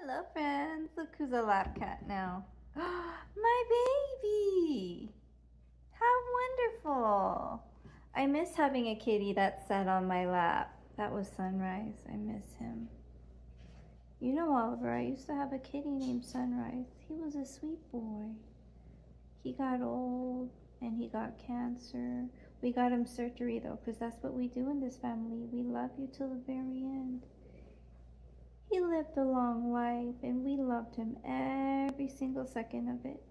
Hello, friends. Look who's a lap cat now. My baby! How wonderful! I miss having a kitty that sat on my lap. That was Sunrise. I miss him. You know, Oliver, I used to have a kitty named Sunrise. He was a sweet boy. He got old and he got cancer. We got him surgery though, because that's what we do in this family. We love you till the very end. He lived a long life and we loved him every single second of it.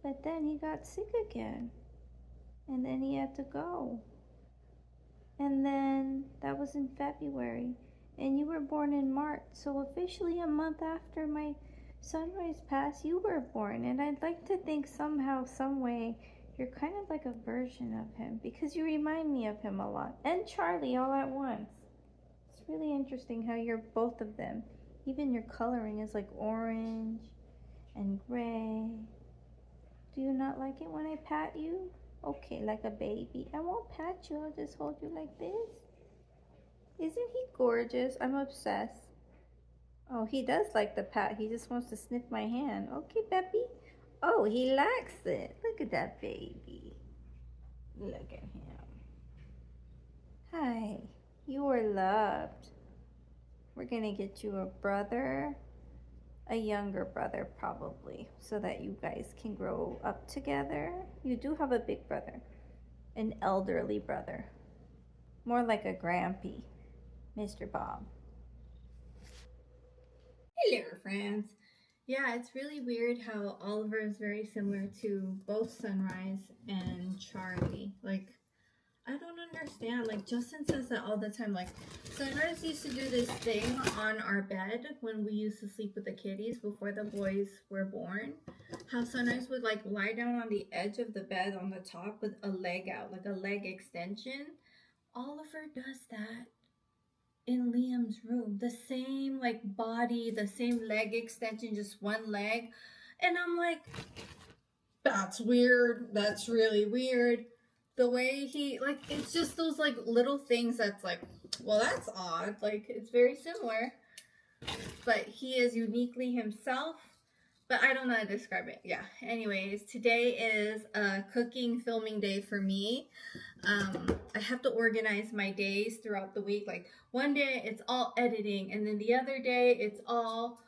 But then he got sick again and then he had to go. And then that was in February and you were born in March. So officially a month after my Sunrise passed, you were born. And I'd like to think somehow, some way, you're kind of like a version of him because you remind me of him a lot. And Charlie all at once. It's really interesting how you're both of them. Even your coloring is like orange and gray. Do you not like it when I pat you? Okay, like a baby. I won't pat you, I'll just hold you like this. Isn't he gorgeous? I'm obsessed. Oh, he does like the pat. He just wants to sniff my hand. Okay, Peppy. Oh, he likes it. Look at that baby. Look at him. Hi. You are loved. We're gonna get you a brother, a younger brother probably, so that you guys can grow up together. You do have a big brother, an elderly brother, more like a grampy, Mr. Bob. Hello, friends. Yeah, it's really weird how Oliver is very similar to both Sunrise and Charlie. Like, I don't understand. Like, Justin says that all the time. Like, Sunrise used to do this thing on our bed when we used to sleep with the kitties before the boys were born. How Sunrise would, like, lie down on the edge of the bed on the top with a leg out, like a leg extension. Oliver does that in Liam's room. The same like body, the same leg extension, just one leg. And I'm like, that's weird. That's really weird. The way he like it's just those like little things that's like, well, that's odd. Like it's very similar. But he is uniquely himself. But I don't know how to describe it. Yeah. Anyways, today is a cooking filming day for me. I have to organize my days throughout the week. Like one day it's all editing, and then the other day it's all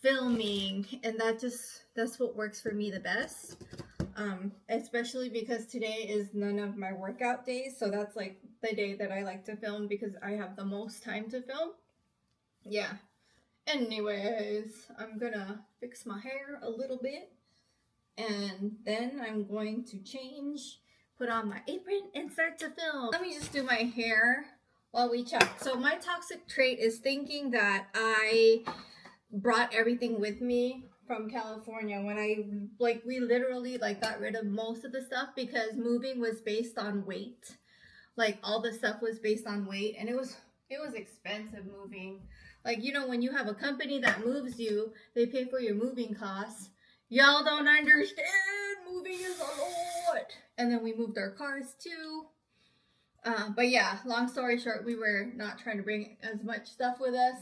filming, and that's what works for me the best. Especially because today is none of my workout days, so that's like the day that I like to film because I have the most time to film. Yeah. Anyways, I'm gonna fix my hair a little bit and then I'm going to change, put on my apron, and start to film. Let me just do my hair while we chat. So my toxic trait is thinking that I brought everything with me from California when we literally like got rid of most of the stuff because moving was based on weight. Like all the stuff was based on weight, and it was expensive moving. Like, you know, when you have a company that moves you, they pay for your moving costs. Y'all don't understand. Moving is a lot. And then we moved our cars too. But yeah, long story short, we were not trying to bring as much stuff with us.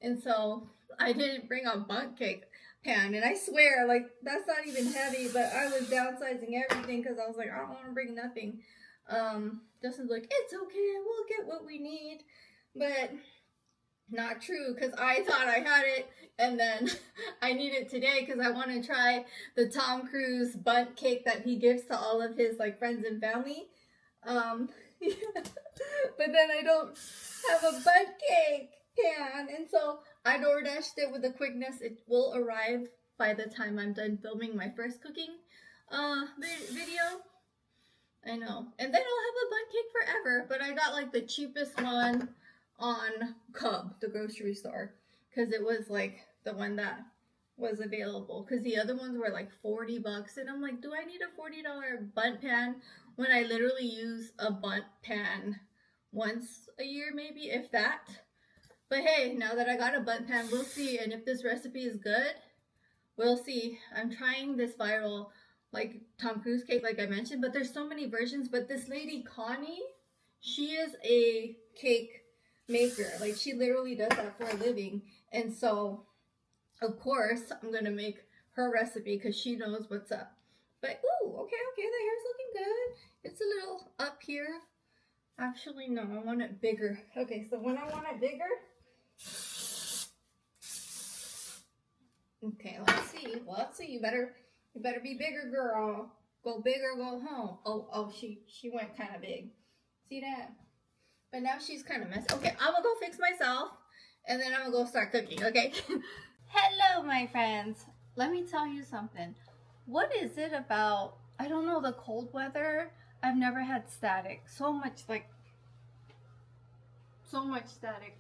And so I didn't bring a bundt cake pan. And I swear, like, that's not even heavy. But I was downsizing everything because I was like, I don't want to bring nothing. Justin's like, it's okay. We'll get what we need. But not true, because I thought I had it, and then I need it today because I want to try the Tom Cruise bundt cake that he gives to all of his like friends and family. Yeah. But then I don't have a bundt cake pan, and so I DoorDashed it with a quickness. It will arrive by the time I'm done filming my first cooking video. I know, and then I'll have a bundt cake forever. But I got like the cheapest one on Cub, the grocery store, because it was like the one that was available, because the other ones were like $40, and I'm like, do I need a $40 bundt pan when I literally use a bundt pan once a year, maybe, if that? But hey, now that I got a bundt pan, we'll see. And if this recipe is good, we'll see. I'm trying this viral like Tom Cruise cake, like I mentioned, but there's so many versions. But this lady Connie, she is a cake maker. Like, she literally does that for a living. And so Of course, I'm gonna make her recipe because she knows what's up. But ooh, okay, the hair's looking good. It's a little up here. Actually, no, I want it bigger. Okay, so when I want it bigger, okay, let's see. You better be bigger, girl. Go big or go home. Oh, she went kind of big. See that? But now she's kind of messy. Okay, I'm gonna go fix myself, and then I'm gonna go start cooking. Okay. Hello, my friends. Let me tell you something. What is it about? I don't know, the cold weather. I've never had static. So much static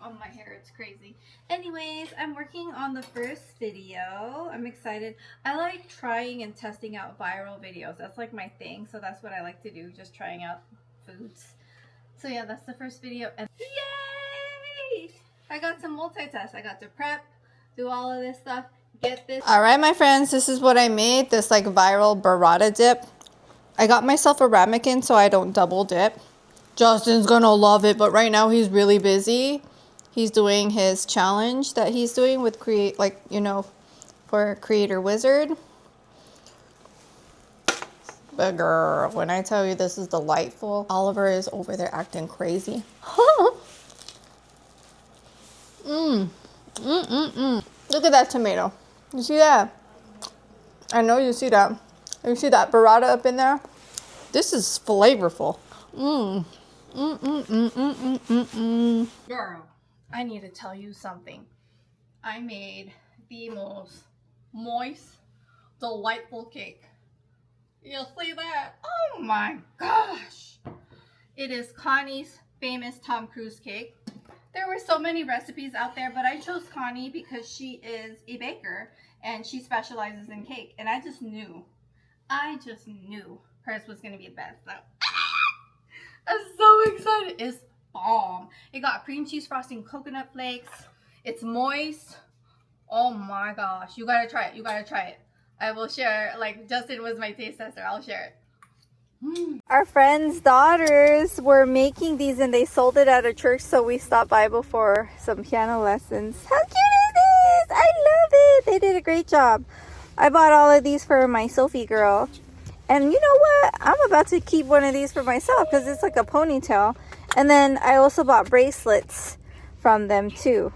on my hair. It's crazy. Anyways, I'm working on the first video. I'm excited. I like trying and testing out viral videos. That's like my thing. So that's what I like to do, just trying out foods. So yeah, that's the first video. And yay! I got to multitask. I got to prep, do all of this stuff, get this. All right, my friends, this is what I made. This like viral burrata dip. I got myself a ramekin so I don't double dip. Justin's gonna love it, but right now he's really busy. He's doing his challenge that he's doing with for Creator Wizard. But girl, when I tell you this is delightful, Oliver is over there acting crazy. Look at that tomato. You see that? I know you see that. You see that burrata up in there? This is flavorful. Girl, I need to tell you something. I made the most moist, delightful cake. You see that? Oh my gosh. It is Connie's famous Tom Cruise cake. There were so many recipes out there, but I chose Connie because she is a baker and she specializes in cake. And I just knew hers was going to be the best. So I'm so excited. It's bomb. It got cream cheese frosting, coconut flakes. It's moist. Oh my gosh. You got to try it. I will share. Like, Justin was my taste tester. I'll share it. Our friends' daughters were making these and they sold it at a church, so we stopped by before some piano lessons. How cute is this? I love it. They did a great job. I bought all of these for my Sophie girl. And you know what? I'm about to keep one of these for myself because it's like a ponytail. And then I also bought bracelets from them too.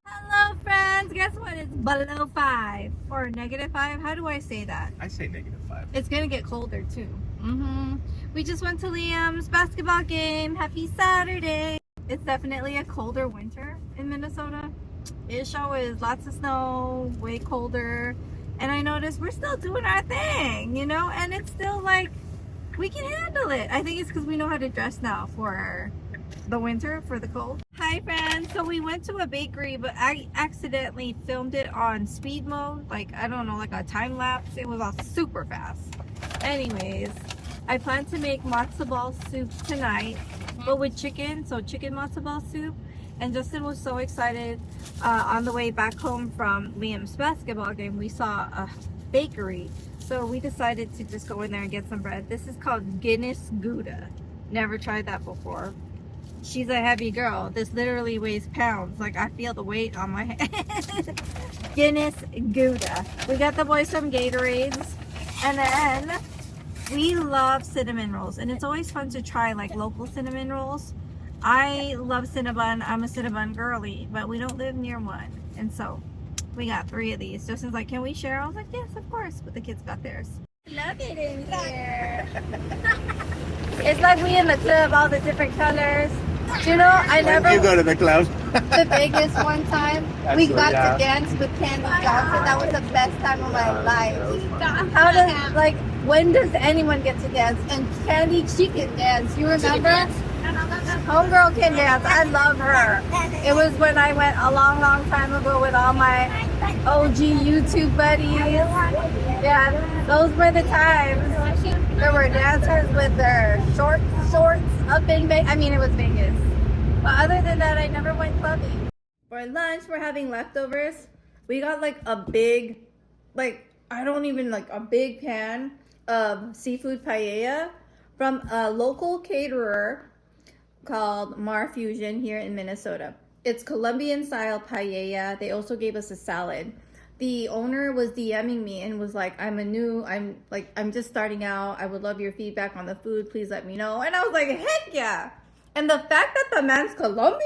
Hello, friends. Guess what? It's below 5 or -5. How do I say that? I say -5. It's going to get colder too. We just went to Liam's basketball game. Happy Saturday. It's definitely a colder winter in Minnesota. It sure is. Lots of snow, way colder. And I noticed we're still doing our thing, you know, and it's still like we can handle it. I think it's because we know how to dress now for the winter, for the cold. Hi, friends. So we went to a bakery, but I accidentally filmed it on speed mode. Like, I don't know, like a time lapse. It was all super fast. Anyways, I plan to make matzo ball soup tonight, but with chicken. So chicken matzo ball soup. And Justin was so excited. On the way back home from Liam's basketball game, we saw a bakery. So we decided to just go in there and get some bread. This is called Guinness Gouda. Never tried that before. She's a heavy girl. This literally weighs pounds. Like, I feel the weight on my head. Guinness Gouda. We got the boys some Gatorades. And then we love cinnamon rolls. And it's always fun to try like local cinnamon rolls. I love Cinnabon. I'm a Cinnabon girly, but we don't live near one. And so we got 3 of these. Justin's like, can we share? I was like, yes, of course. But the kids got theirs. Love it in here. It's like we in the club, all the different colors. You know, I never... You go to the club. The biggest one time, we got to dance with Candy Johnson. That was the best time of my life. How does, like, when does anyone get to dance? And Candy, she can dance. You remember? Homegirl can dance. I love her. It was when I went a long, long time ago with all my OG YouTube buddies. Yeah, those were the times. There were dancers with their shorts up in Vegas. I mean, it was Vegas. But other than that, I never went clubbing. For lunch, we're having leftovers. We got like a big, like, a big pan of seafood paella from a local caterer called Mar Fusion here in Minnesota. It's Colombian style paella. They also gave us a salad. the owner was DMing me and was like, I'm just starting out. I would love your feedback on the food. Please let me know. And I was like, heck yeah. And the fact that the man's Colombian,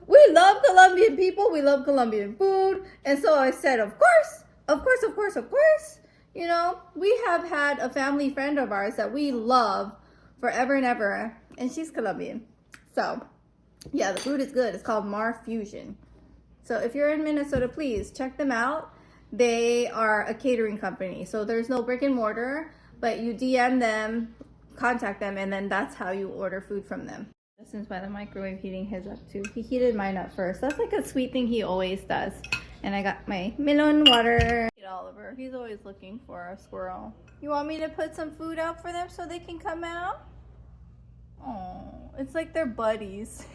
we love Colombian people. We love Colombian food. And so I said, of course. You know, we have had a family friend of ours that we love forever and ever. And she's Colombian. So, yeah, the food is good. It's called Mar Fusion. So if you're in Minnesota, please check them out. They are a catering company. So there's no brick and mortar, but you DM them, contact them, and then that's how you order food from them. Justin's by the microwave heating his up too. He heated mine up first. That's like a sweet thing he always does. And I got my melon water. Oliver, he's always looking for a squirrel. You want me to put some food out for them so they can come out? Oh, it's like they're buddies.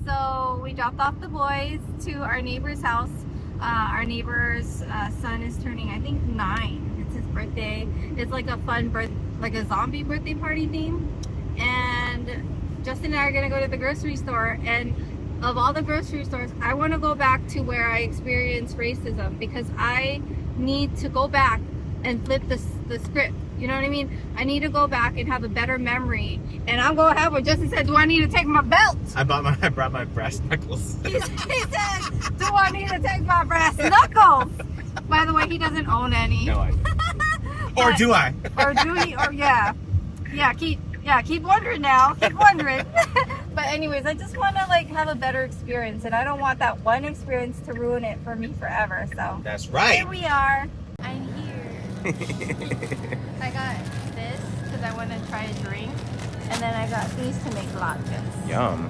So we dropped off the boys to our neighbor's house. Our neighbor's son is turning, I think, 9. It's his birthday. It's like a fun like a zombie birthday party theme. And Justin and I are gonna go to the grocery store, and of all the grocery stores, I want to go back to where I experienced racism, because I need to go back and flip the script. You know what I mean? I need to go back and have a better memory. And I'm going to have what Justin said, do I need to take my belt? I brought my brass knuckles. He said, do I need to take my brass knuckles? By the way, he doesn't own any. No, or do I? Or do he? Or yeah. Keep wondering now. Keep wondering. But anyways, I just want to like have a better experience, and I don't want that one experience to ruin it for me forever. So that's right. Here we are. I'm here. I got this because I want to try a drink, and then I got these to make latkes. Yum.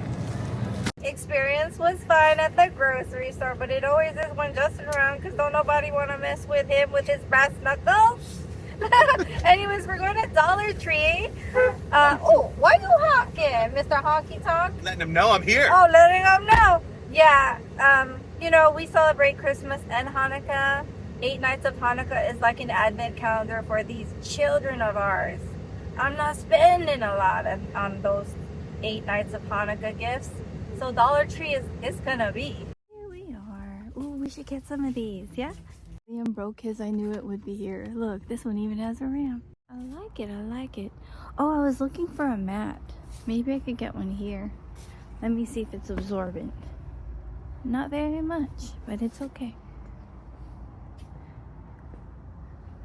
Experience was fine at the grocery store, but it always is when Justin around, because don't nobody want to mess with him with his brass knuckles. Anyways, we're going to Dollar Tree. Oh, why you honking, Mr. Honky Tonk? Letting them know I'm here. Oh, letting them know. Yeah, you know, we celebrate Christmas and Hanukkah. 8 nights of Hanukkah is like an advent calendar for these children of ours. I'm not spending a lot on those 8 nights of Hanukkah gifts. So Dollar Tree is gonna be. Here we are. Ooh, we should get some of these, yeah? Liam broke his. I knew it would be here. Look, this one even has a ramp. I like it. Oh, I was looking for a mat. Maybe I could get one here. Let me see if it's absorbent. Not very much, but it's okay.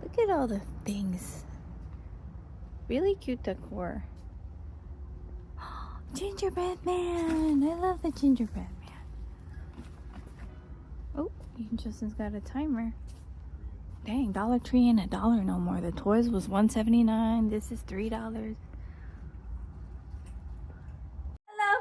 Look at all the things. Really cute decor. Gingerbread man. I love the gingerbread man. Oh, Justin's got a timer. Dang, Dollar Tree ain't $1 no more. The toys was $1.79. This is $3. Hello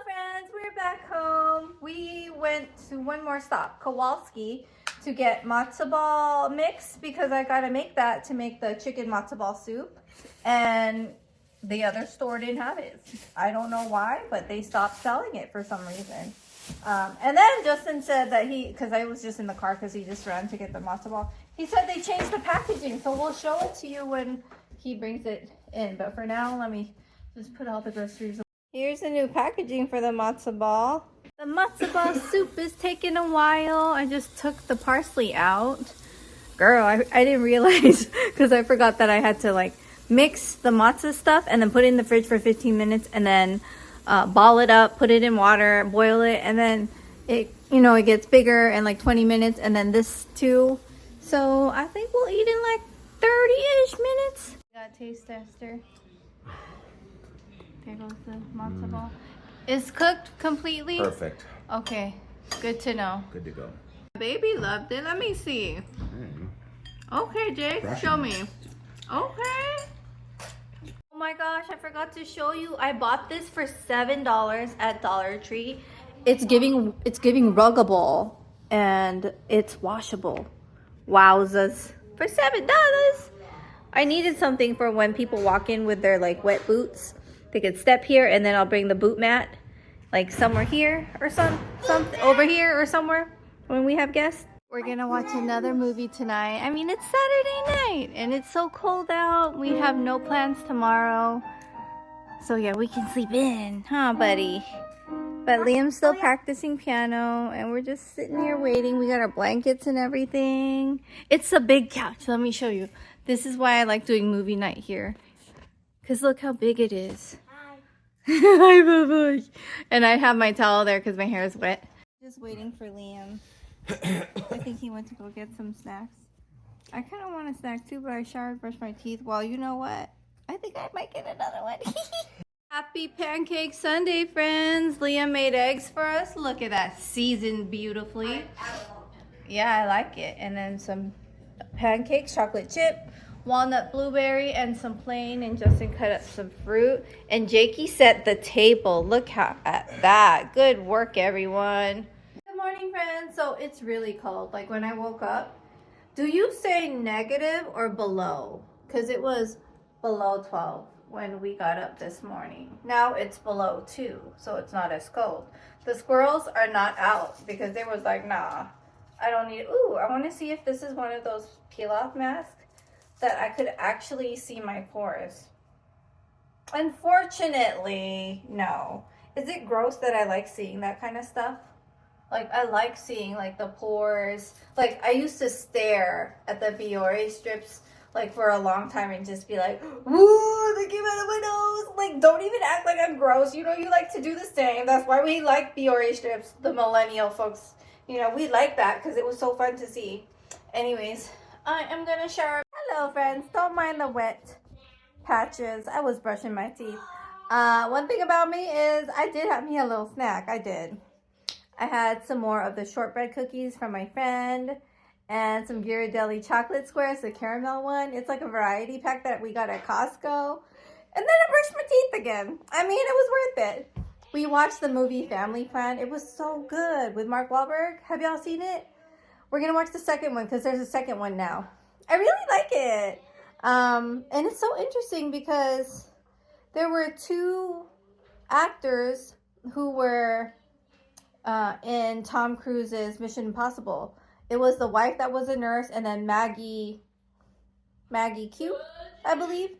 friends, we're back home. We went to one more stop, Kowalski, to get matzo ball mix, because I gotta make that to make the chicken matzo ball soup. And the other store didn't have it. I don't know why, but they stopped selling it for some reason. And then Justin said that because I was just in the car because he just ran to get the matzo ball. He said they changed the packaging, so we'll show it to you when he brings it in. But for now, let me just put all the groceries. Here's the new packaging for the matzo ball. The matzo ball soup is taking a while. I just took the parsley out. Girl, I didn't realize, because I forgot that I had to like mix the matzo stuff and then put it in the fridge for 15 minutes and then ball it up, put it in water, boil it, and then it, you know, it gets bigger in like 20 minutes, and then this too. So I think we'll eat in like 30-ish minutes. Got a taste tester. There goes the matzo ball. It's cooked completely? Perfect. Okay, good to know. Good to go. Baby loved it. Let me see. Okay, Jake, show me. Okay. Oh my gosh, I forgot to show you. I bought this for $7 at Dollar Tree. It's giving ruggable and it's washable. Wowzers. For $7. I needed something for when people walk in with their like wet boots. They could step here, and then I'll bring the boot mat like somewhere here or some over here or somewhere when we have guests. We're gonna watch another movie tonight. I mean, it's Saturday night and it's so cold out. We have no plans tomorrow. So yeah, we can sleep in, huh, buddy? But Liam's still practicing piano, and we're just sitting here waiting. We got our blankets and everything. It's a big couch. Let me show you. This is why I like doing movie night here. Because look how big it is. Hi. Hi, Bubba. And I have my towel there because my hair is wet. Just waiting for Liam. I think he went to go get some snacks. I kind of want a snack too, but I showered, brushed my teeth. Well, you know what? I think I might get another one. Happy Pancake Sunday, friends. Liam made eggs for us. Look at that. Seasoned beautifully. Yeah, I like it. And then some pancakes, chocolate chip, walnut blueberry, and some plain. And Justin cut up some fruit. And Jakey set the table. Look at that. Good work, everyone. Good morning, friends. So it's really cold. Like when I woke up, do you say negative or below? Because it was below 12 when we got up this morning. Now it's below 2, so it's not as cold. The squirrels are not out because they was like, nah, I don't need. Ooh, I want to see if this is one of those peel-off masks that I could actually see my pores. Unfortunately, no. Is it gross that I like seeing that kind of stuff? Like, I like seeing, like, the pores. Like, I used to stare at the Biore strips, like, for a long time and just be like, woo, they came out of my nose. Like, don't even act like I'm gross. You know, you like to do the same. That's why we like Biore strips, the millennial folks. You know, we like that because it was so fun to see. Anyways, I am going to shower. Hello, friends. Don't mind the wet patches. I was brushing my teeth. One thing about me is I did have me a little snack. I did. I had some more of the shortbread cookies from my friend and some Ghirardelli chocolate squares, the caramel one. It's like a variety pack that we got at Costco. And then I brushed my teeth again. I mean, it was worth it. We watched the movie Family Plan. It was so good with Mark Wahlberg. Have y'all seen it? We're going to watch the second one because there's a second one now. I really like it. And it's so interesting because there were 2 actors who were in Tom Cruise's Mission Impossible. It was the wife that was a nurse, and then Maggie Q, I believe.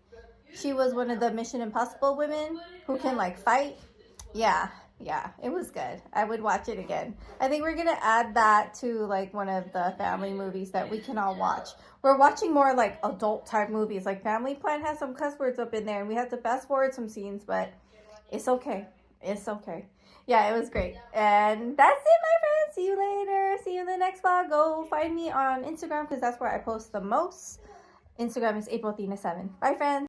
She was one of the Mission Impossible women who can like fight. Yeah, it was good. I would watch it again. I think we're gonna add that to like one of the family movies that we can all watch. We're watching more like adult type movies. Like Family Plan has some cuss words up in there, and we have to fast forward some scenes, but it's okay. It's okay. Yeah, it was great. And that's it, my friends. See you later. See you in the next vlog. Go find me on Instagram because that's where I post the most. Instagram is AprilAthena7. Bye, friends.